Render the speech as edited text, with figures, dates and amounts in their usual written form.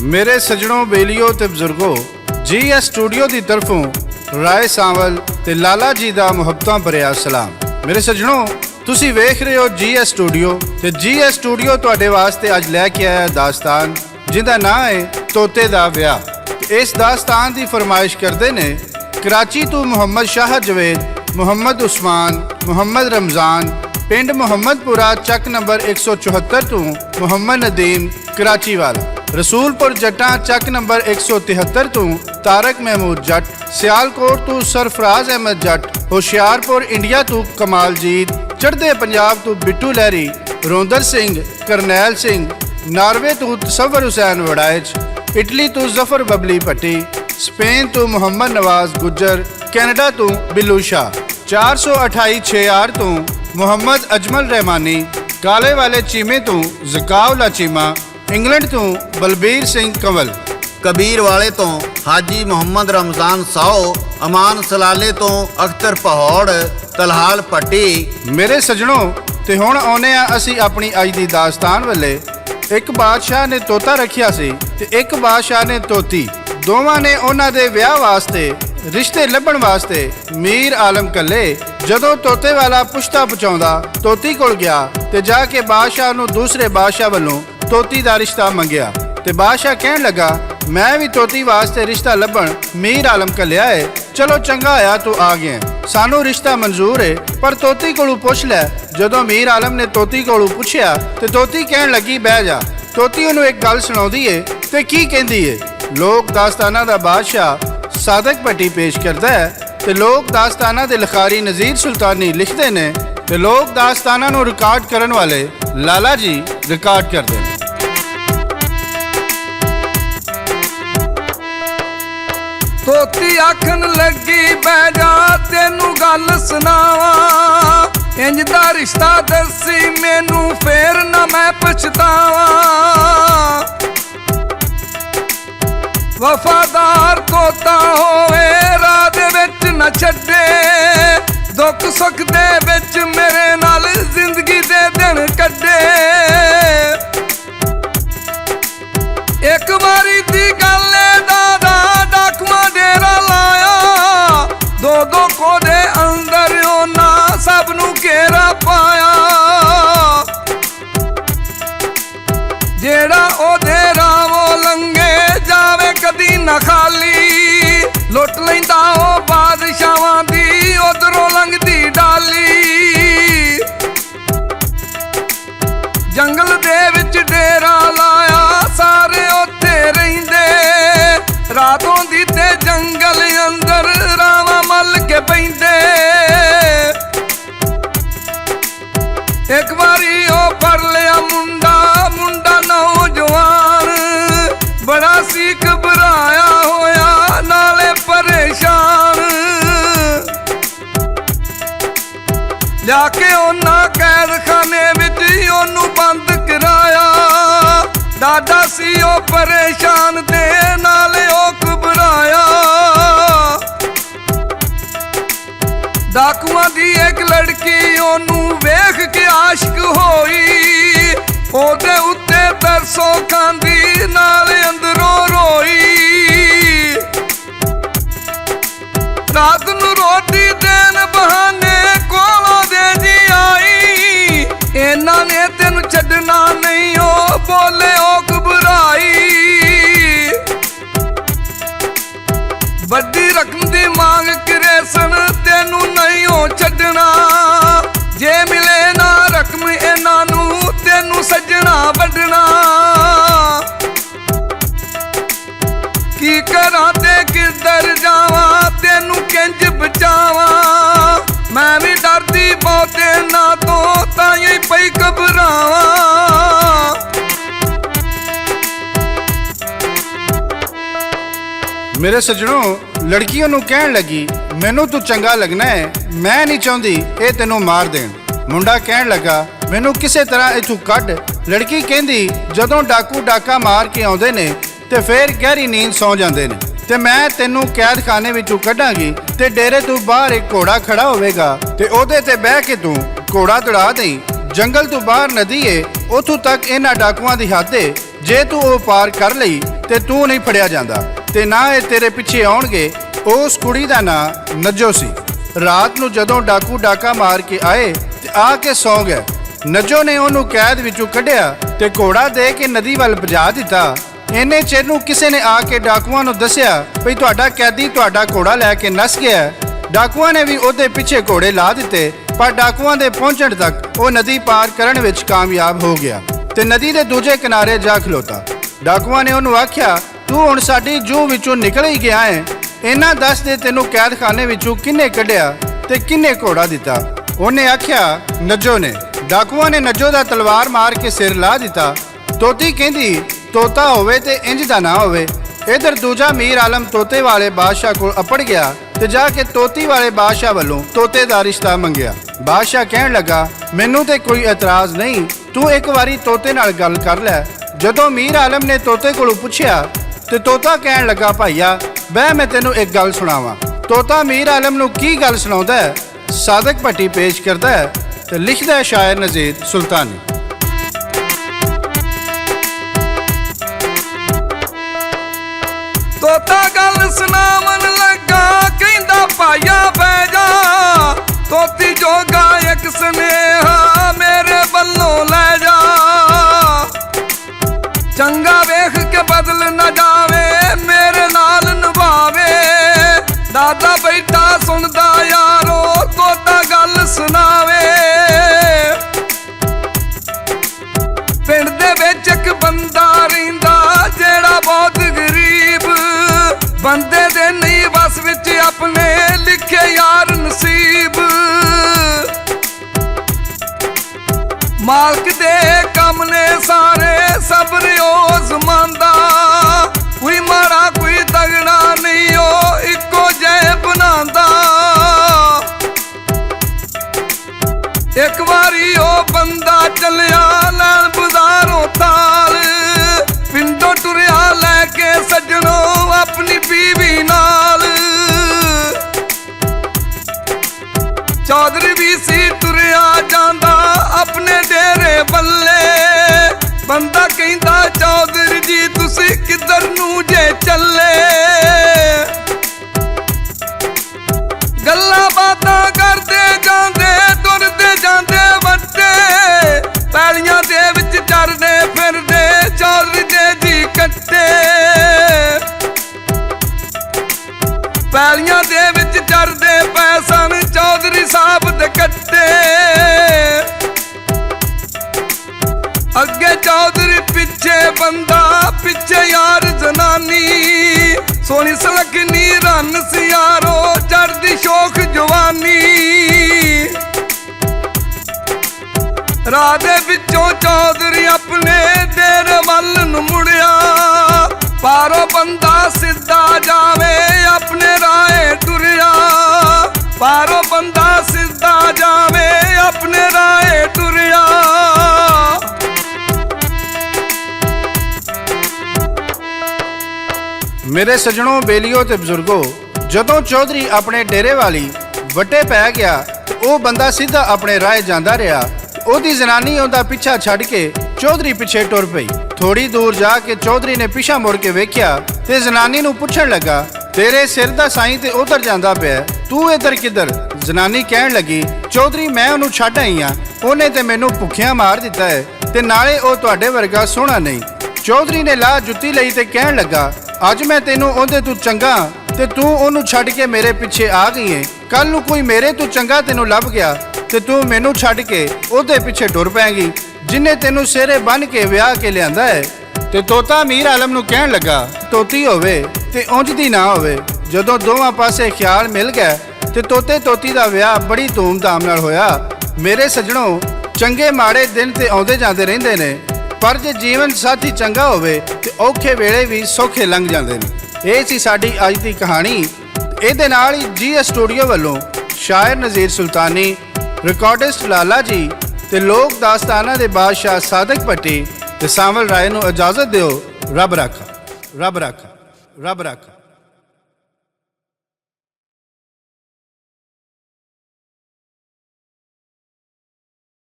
मेरे सजनों बेलियो ते बजुर्गो GS studio की तरफों राय सांवल ते लाला जी का मुहब्बतां भरिया सलाम। मेरे सजनों तुसी वेख रहे हो GS स्टूडियो ते GS स्टूडियो तुहाडे वास्ते अज लैके आया दास्तान जिंदा नाम है तोते दा ब्याह। इस दास्तान की फरमाइश करते ने कराची तो मुहम्मद शाह जवेद, मुहम्मद उस्मान, मुहम्मद रमज़ान, पिंड मुहम्मदपुरा चक नंबर 174 तो मुहम्मद नदीम कराची वाला, रसूलपुर जट्टा चक नंबर 173 तो तारक महमूद जट, सियालकोट तो सरफराज अहमद जट, होशियारपुर इंडिया तो कमालजीत, चढ़दे पंजाब तो बिट्टू लहरी, रोंदर सिंह, करनैल सिंह, नार्वे तो तसव्वुर हुसैन वड़ाइच, इटली तो जफर बबली भट्टी, स्पेन तो मोहम्मद नवाज गुज्जर, कैनेडा तो बिल्लू शाह, 428 6R तो मोहम्मद अजमल रहमानी, काले वाले चीमे तो जकाउला चीमा, इंग्लैंड तो बलबीर सिंह कंवल, कबीर वाले तो हाजी मोहम्मद रमज़ान साओ, अमान सलाले तो अख्तर पहौड़, तलहाल पट्टी। मेरे सजनों ते हुण आउने आ असी अपनी अज दी दास्तान वाले। एक बादशाह ने तोता रखिया सी ते एक बादशाह ने तोती। दोवां ने उन्हां दे विआह वास्ते रिश्ते लभण वास्ते मीर आलम कल्ले जदों तोते वाला पुछता पहुंचाउंदा तोती कोल गया ते जाके बादशाह नूं दूसरे बादशाह वालों तोती दा रिश्ता मंगिया ते बादशाह कहण लगा मैं भी तोती वास्ते रिश्ता लभण मीर आलम कल्लिया है, चलो चंगा होया तू आ गया, सानू रिश्ता मंजूर है पर तोती कोलों पुछ लै। जदों मीर आलम ने तोती कोलों पुछया ते तोती कहण लगी बह जा। तोती उहनूं एक गल सुणाउंदी है ते की कहंदी है। लोक दास्ताना दा बादशाह सादक भट्टी पेश करता है ते लोक दास्ताना दे लिखारी नज़ीर सुल्तानी लिखते ने ते लोक दास्ताना नूं रिकॉर्ड करन वाले लाला जी रिकॉर्ड करते हैं। तोती आखन लगी बह जा तेनू गल सुनावा, इंज दा रिश्ता दसी मैनू फेर ना मैं पछतावा। वफादार तोता होवे राह दे विच न छड्डे, दुख सुख दे विच मेरे नाल जिंदगी दे दिन कड्डे। एक बारी दी गल दादा डाकुआ डेरा लाया, दो दो कोडे अंदर ओना सब नू घेरा पाया। जेड़ा ओदे रावो लंघे जावे कदी ना खाली, लुट लैंदा ओ बादशाहां दी उधरों लंघदी डाली। जंगल दे विच डेरा लाया सारे उत्थे रहिंदे, रातों दी ते जंगल अंदर रावां मल के पैंदे। एक बारी ओ फड़ लिया मुंडा, मुंडा नौजवान बड़ा सी घबराया होया नाले परेशान। जाके ओना कैद खाने विच ओनू बंद कराया, डाडा सी ओ परेशान ते नाले ओ घबराया। डाकुआं दी एक लड़की ओनू वेख के आशिक होई, ओदे उत्ते तरसों खांदी नाले अंदरों रोई। रात नू रोटी देन बहाने कोलों दे जी आई, इन्हां ने तेनू छड्डना नहीं ओ बोले ओ घबराई। वड्डी रकम दी मांग करे सन तेनू नहीं ओ छड्डना, जे मिले ना रकम इन्हां नू तेनू सज्जना वड्डना। की करा ते किधर जावा तेनू किंज बचावा, मैं भी डरदी बहुते ना तो ताईं पई घबरावा। मेरे सजनों लड़कियों नूं कहण लगी मैनू तू चंगा लगना है, मैं नहीं चाहती ये तेनों मार देण। मुंडा कहण लगा मैनू किसे तरह इथों कढ। लड़की कहंदी जदों डाकू डाका मार के आउंदे ने ते फिर गहरी नींद सौ जांदे ने ते मैं तेनू कैद खाने विचों कढांगी ते डेरे तों बाहर एक घोड़ा खड़ा होवेगा ते ओदे ते बह के तू घोड़ा दौड़ा देई। जंगल तो बाहर नदी है, उथों तक इन्हां डाकुआं दी हद है, जे तू ओ पार कर लई ਤੇ ਤੂੰ ਨਹੀਂ ਫੜਿਆ ਜਾਂਦਾ ਤੇ ਨਾ ਇਹ ਤੇਰੇ ਪਿੱਛੇ ਆਉਣਗੇ। ਉਸ ਕੁੜੀ ਦਾ ਨਾਂ ਨੱਜੋ ਸੀ। ਰਾਤ ਨੂੰ ਜਦੋਂ ਡਾਕੂ ਡਾਕਾ ਮਾਰ ਕੇ ਆਏ ਤੇ ਆ ਕੇ ਸੌਂ ਗਏ। ਨੱਜੋ ਨੇ ਉਹਨੂੰ ਕੈਦ ਵਿੱਚੋਂ ਕੱਢਿਆ ਤੇ ਘੋੜਾ ਦੇ ਕੇ ਨਦੀ ਵੱਲ ਭਜਾ ਦਿੱਤਾ। ਇੰਨੇ ਚਿਰ ਨੂੰ ਕਿਸੇ ਨੇ ਆ ਕੇ ਡਾਕੂਆਂ ਨੂੰ ਦੱਸਿਆ ਵੀ ਤੁਹਾਡਾ ਕੈਦੀ ਤੁਹਾਡਾ ਘੋੜਾ ਲੈ ਕੇ ਨੱਸ ਗਿਆ। ਡਾਕੂਆਂ ਨੇ ਵੀ ਉਹਦੇ ਪਿੱਛੇ ਘੋੜੇ ਲਾ ਦਿੱਤੇ, ਪਰ ਡਾਕੂਆਂ ਦੇ ਪਹੁੰਚਣ ਤੱਕ ਉਹ ਨਦੀ ਪਾਰ ਕਰਨ ਵਿੱਚ ਕਾਮਯਾਬ ਹੋ ਗਿਆ ਤੇ ਨਦੀ ਦੇ ਦੂਜੇ ਕਿਨਾਰੇ ਜਾ ਖਲੋਤਾ। ਡਾਕੂਆਂ ਨੇ ਉਹਨੂੰ ਆਖਿਆ, ਤੂੰ ਹੁਣ ਸਾਡੀ ਜੂਹ ਵਿੱਚੋਂ ਨਿਕਲ ਹੀ ਗਿਆ ਹੈ, ਇਹਨਾਂ ਦੱਸ ਦੇ ਤੈਨੂੰ ਕੈਦਖਾਨੇ ਵਿੱਚੋਂ ਕਿੰਨੇ ਕੱਢਿਆ ਤੇ ਕਿੰਨੇ ਘੋੜਾ ਦਿੱਤਾ। ਉਹਨੇ ਆਖਿਆ, ਨੱਜੋ ਨੇ। ਡਾਕੂਆਂ ਨੇ ਨੱਜੋ ਦਾ ਤਲਵਾਰ ਮਾਰ ਕੇ ਸਿਰ ਲਾ ਦਿੱਤਾ। ਤੋਤੀ ਕਹਿੰਦੀ, ਤੋਤਾ ਹੋਵੇ ਤੇ ਇੰਜ ਦਾ ਨਾ ਹੋਵੇ। ਇਧਰ ਦੂਜਾ ਮੀਰ ਆਲਮ ਤੋਤੇ ਵਾਲੇ ਬਾਦਸ਼ਾਹ ਕੋਲ ਅਪੜ ਗਿਆ ਤੇ ਜਾ ਕੇ ਤੋਤੀ ਵਾਲੇ ਬਾਦਸ਼ਾਹ ਵੱਲੋਂ ਤੋਤੇ ਦਾ ਰਿਸ਼ਤਾ ਮੰਗਿਆ। ਬਾਦਸ਼ਾਹ ਕਹਿਣ ਲੱਗਾ, ਮੈਨੂੰ ਤੇ ਕੋਈ ਇਤਰਾਜ਼ ਨਹੀਂ, ਤੂੰ ਇੱਕ ਵਾਰੀ ਤੋਤੇ ਨਾਲ ਗੱਲ ਕਰ ਲੈ। ਜਦੋਂ ਮੀਰ ਆਲਮ ਨੇ ਤੋਤੇ ਕੋਲੋਂ ਪੁੱਛਿਆ ਤੇ ਤੋਤਾ ਕਹਿਣ ਲੱਗਾ, ਭਾਈਆ ਬਹਿ ਮੈਂ ਤੈਨੂੰ ਇੱਕ ਗੱਲ ਸੁਣਾਵਾਂ। ਤੋਤਾ ਮੀਰ ਆਲਮ ਨੂੰ ਕੀ ਗੱਲ ਸੁਣਾਉਂਦਾ ਹੈ, ਸਾਦਕ ਭੱਟੀ ਪੇਸ਼ ਕਰਦਾ ਹੈ ਤੇ ਲਿਖਦਾ ਹੈ ਸ਼ਾਇਰ ਨਜ਼ੀਰ ਸੁਲਤਾਨੀ। ਤੋਤਾ ਗੱਲ ਸੁਣਾਵਣ ਲੱਗਾ, ਕਹਿੰਦਾ ਭਾਈਆ ਬਹਿ ਜਾ, ਤੋਤੀ ਜੋਗਾ ਇੱਕ ਸੁਨੇਹਾ ਮੇਰੇ ਵੱਲੋਂ ਲੈ ਜਾ। ਚੰਗਾ ਵੇਖ ਕੇ ਬਦਲ ਨਾ ਜਾਵੇ, ਮੇਰੇ ਨਾਲ ਨਿਭਾਵੇ। ਦਾਦਾ ਬੈਠਾ ਸੁਣਦਾ ਯਾਰੋ, ਤੋਤਾ ਗੱਲ ਸੁਣਾਵੇ। ਪਿੰਡ ਦੇ ਵਿੱਚ ਇੱਕ ਬੰਦਾ ਰਹਿੰਦਾ ਜਿਹੜਾ ਬਹੁਤ ਗਰੀਬ, ਬੰਦੇ ਦੇ ਨਹੀਂ ਬਸ ਵਿੱਚ ਆਪਣੇ ਲਿਖੇ ਯਾਰ ਨਸੀਬ। ਮਾਲਕ ਦੇ ਕੰਮ ਨੇ ਸਾਰੇ ਸਬਰ ਉਹ ਜ਼ਮਾਂਦਾ, ਕੋਈ ਮਾੜਾ ਕੋਈ ਤਗੜਾ ਨਹੀਂ ਉਹ ਇੱਕੋ ਜਿਹੇ ਬਣਾਉਂਦਾ। ਇੱਕ ਵਾਰੀ ਉਹ ਬੰਦਾ ਚੱਲਿਆ ਲੈਣ ਬਾਜ਼ਾਰੋਂ ਤਾਲ, ਪਿੰਡੋਂ ਟੁਰਿਆ ਲੈ ਕੇ ਸੱਜਣੋਂ ਆਪਣੀ ਬੀਵੀ ਨਾਲ। ਚੌਧਰੀ ਵੀ ਸੀ ਤੁਰਿਆ ਜਾਂਦਾ ਆਪਣੇ ਡੇਰੇ ਬੱਲੇ। ਬੰਦਾ ਕਹਿੰਦਾ, ਚੌਧਰੀ ਜੀ ਤੁਸੀਂ ਕਿੱਧਰ ਨੂੰ ਜੇ ਚੱਲੇ। ਗੱਲਾਂ ਬਾਤਾਂ ਕਰਦੇ ਜਾਂਦੇ ਤੁਰਦੇ ਜਾਂਦੇ ਵੱਟੇ, ਪੈਲੀਆਂ ਦੇ ਵਿੱਚ ਚਰਦੇ ਫਿਰਦੇ ਚੌਧਰੀ ਦੇ ਜੀ ਕੱਟੇ। ਪੈਲੀਆਂ ਦੇ ਵਿੱਚ ਚਰਦੇ ਪੈ ਸਨ ਚੌਧਰੀ ਸਾਹਿਬ ਦੇ ਕੱਟੇ। ਅੱਗੇ ਚੌਧਰੀ ਪਿੱਛੇ ਬੰਦਾ, ਪਿੱਛੇ ਯਾਰ ਜਨਾਨੀ। ਸੋਹਣੀ ਸੁਲੱਖਣੀ ਰੰਨ ਸੀ ਯਾਰੋ, ਚੜ੍ਹਦੀ ਸ਼ੋਖ ਜਵਾਨੀ। ਰਾਹ ਦੇ ਵਿੱਚੋਂ ਚੌਧਰੀ ਆਪਣੇ ਡੇਰੇ ਵੱਲ ਨੂੰ ਮੁੜਿਆ, ਪਾਰੋ ਬੰਦਾ ਸਿੱਧਾ ਜਾਵੇ ਆਪਣੇ ਰਾਹੇ ਟੁਰਿਆ। ਪਾਰੋ ਬੰਦਾ ਸਿੱਧਾ ਜਾਵੇ ਆਪਣੇ ਰਾਹੇ ਟੁਰਿਆ। ਮੇਰੇ ਸੱਜਣੋ, ਬੇਲੀਓ ਤੇ ਬਜ਼ੁਰਗੋ, ਜਦੋਂ ਚੌਧਰੀ ਆਪਣੇ ਡੇਰੇ ਵਾਲੀ ਵੱਟੇ ਪੈ ਗਿਆ ਤੇ ਉਹ ਬੰਦਾ ਸਿੱਧਾ ਆਪਣੇ ਰਾਹ ਜਾਂਦਾ ਰਿਹਾ। ਉਹਦੀ ਜ਼ਨਾਨੀ ਉਹਦਾ ਪਿੱਛਾ ਛੱਡ ਕੇ ਚੌਧਰੀ ਪਿੱਛੇ ਟੁਰ ਪਈ। ਥੋੜੀ ਦੂਰ ਜਾ ਕੇ ਚੌਧਰੀ ਨੇ ਪਿੱਛਾ ਮੁੜ ਕੇ ਵੇਖਿਆ ਤੇ ਜ਼ਨਾਨੀ ਨੂੰ ਪੁੱਛਣ ਲੱਗਾ, ਤੇਰੇ ਸਿਰ ਦਾ ਸਾਈਂ ਤੇ ਉਧਰ ਜਾਂਦਾ ਪਿਆ, ਤੂੰ ਇੱਧਰ ਕਿੱਧਰ? ਜ਼ਨਾਨੀ ਕਹਿਣ ਲੱਗੀ, ਚੌਧਰੀ ਮੈਂ ਉਹਨੂੰ ਛੱਡ ਆਈ ਆ, ਉਹਨੇ ਤੇ ਮੈਨੂੰ ਭੁੱਖਿਆਂ ਮਾਰ ਦਿੱਤਾ ਹੈ ਤੇ ਨਾਲੇ ਉਹ ਤੁਹਾਡੇ ਵਰਗਾ ਸੋਹਣਾ ਨਹੀਂ। ਚੌਧਰੀ ਨੇ ਲਾਹ ਜੁੱਤੀ ਲਈ ਤੇ ਕਹਿਣ ਲੱਗਾ, ਅੱਜ ਮੈਂ ਤੈਨੂੰ ਉਹਦੇ ਤੋਂ ਚੰਗਾ ਤੇ ਤੂੰ ਉਹਨੂੰ ਛੱਡ ਕੇ ਮੇਰੇ ਪਿੱਛੇ ਆ ਗਈ ਏ। ਕੱਲ ਨੂੰ ਕੋਈ ਮੇਰੇ ਤੋਂ ਚੰਗਾ ਤੈਨੂੰ ਲੱਭ ਗਿਆ ਤੇ ਤੂੰ ਮੈਨੂੰ ਛੱਡ ਕੇ ਉਹਦੇ ਪਿੱਛੇ ਟੁਰ ਪੈਂਗੀ, ਜਿਨੇ ਤੈਨੂੰ ਸਿਰੇ ਬੰਨ ਕੇ ਵਿਆਹ ਕੇ ਲਿਆਂਦਾ ਹੈ। ਤੇ ਤੋਤਾ ਮੀਰ ਆਲਮ ਨੂੰ ਕਹਿਣ ਲੱਗਾ, ਤੋਤੀ ਹੋਵੇ ਤੇ ਉਂਝ ਦੀ ਨਾ ਹੋਵੇ। ਜਦੋਂ ਦੋਵਾਂ ਪਾਸੇ ਖਿਆਲ ਮਿਲ ਗਿਆ ਤੇ ਤੋਤੇ ਤੋਤੀ ਦਾ ਵਿਆਹ ਬੜੀ ਧੂਮਧਾਮ ਨਾਲ ਹੋਇਆ। ਮੇਰੇ ਸੱਜਣੋ, ਚੰਗੇ ਮਾੜੇ ਦਿਨ ਤੇ ਆਉਂਦੇ ਜਾਂਦੇ ਰਹਿੰਦੇ ਨੇ, ਪਰ ਜੇ ਜੀਵਨ ਸਾਥੀ ਚੰਗਾ ਹੋਵੇ ਤੇ ਔਖੇ ਵੇਲੇ ਵੀ ਸੌਖੇ ਲੰਘ ਜਾਂਦੇ ਨੇ। ਇਹ ਸੀ ਸਾਡੀ ਅੱਜ ਦੀ ਕਹਾਣੀ। ਇਹਦੇ ਨਾਲ ਹੀ GS ਸਟੂਡੀਓ ਵੱਲੋਂ ਸ਼ਾਇਰ ਨਜ਼ੀਰ ਸੁਲਤਾਨੀ, ਰਿਕਾਰਡਿਸਟ ਲਾਲਾ ਜੀ ਤੇ ਲੋਕ ਦਾਸਤਾਨਾਂ ਦੇ ਬਾਦਸ਼ਾਹ ਸਾਦਕ ਭੱਟੀ ਤੇ ਸਾਂਵਲ ਰਾਏ ਨੂੰ ਇਜਾਜ਼ਤ ਦਿਓ। ਰੱਬ ਰਾਖਾ, ਰੱਬ ਰਾਖਾ, ਰੱਬ ਰਾਖਾ।